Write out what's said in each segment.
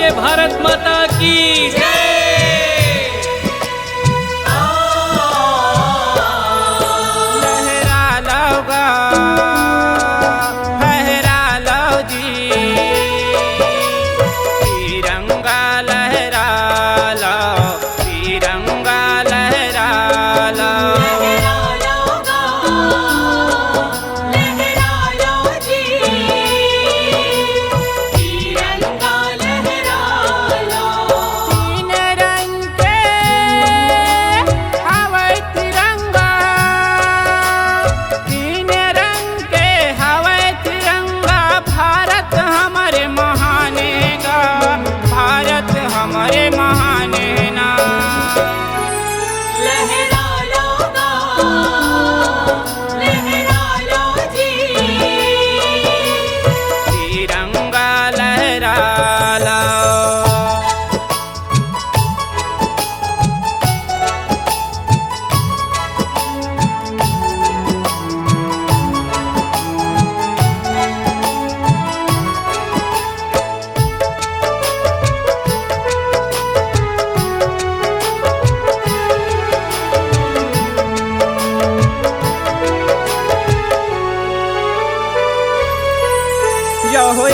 बोलिए भारत माता की जय।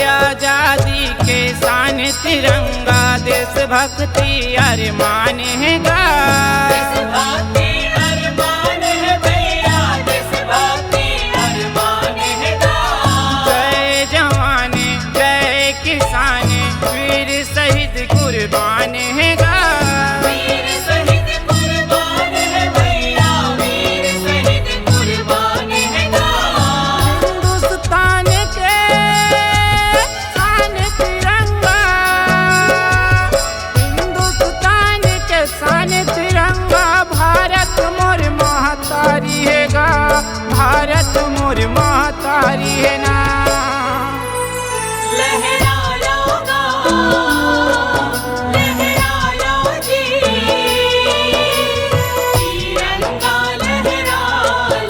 आजादी के शान तिरंगा देश भक्ति अरमान है गा। जय जवान जय किसान वीर शहीद कुर्बान है गा। भारत मोर महतारी है ना। लहरा लो जी तिरंगा लहरा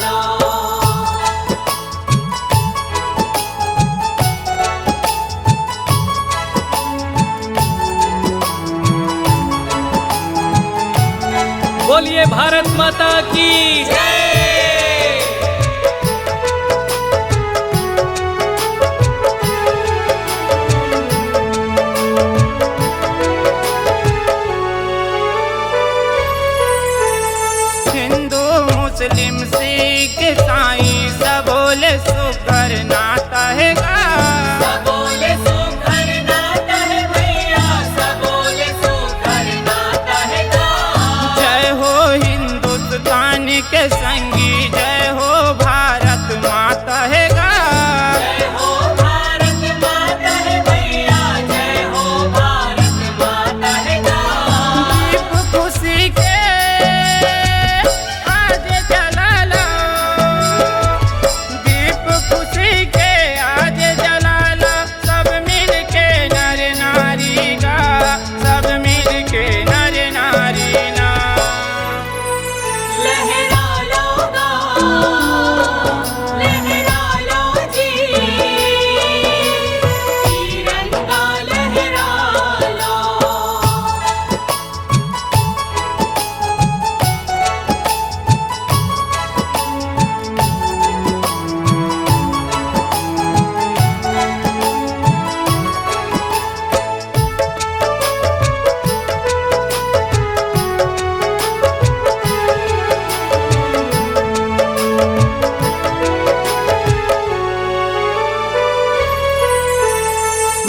लो। बोलिए भारत माता की जय। मुस्लिम सिख ईसाई सब बोले सुकर नाता है गा। सब बोले सुकर नाता है भैया, सब बोले सुकर नाता है गा। जय हो हिंदुस्तान के संगी जय हो भारत माता है गा। जय हो भारत माता है भैया, जय हो भारत माता है गा। दीप खुशी के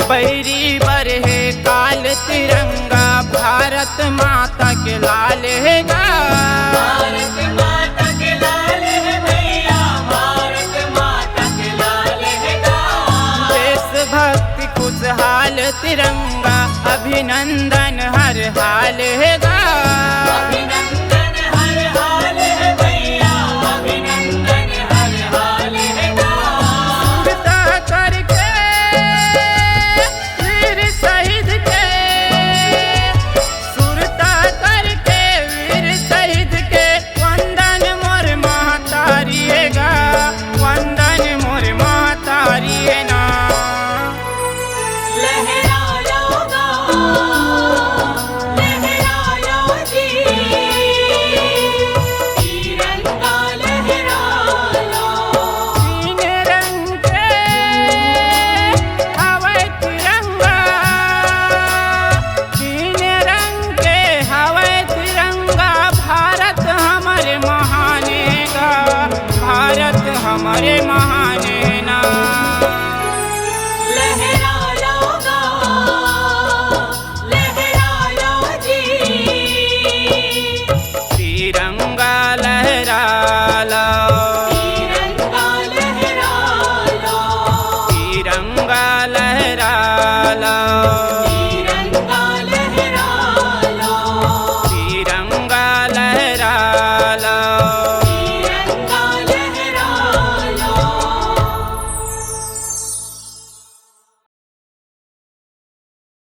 बैरी बरहे काल तिरंगा भारत माता के लाल है गा। भारत माता के लाल है भैया, भारत माता के लाल है गा। देश भक्ति खुशहाल तिरंगा अभिनंदन हर हाल है गा। अभिनंदन हर हाल है भैया, अभिनंदन हर हाल है गा। करके वीर शहीद के सुरता करके वीर शहीद के वंदन मोर महतारी है गा। वंदन मोर महतारी है ना। लहरा लो गा रे महान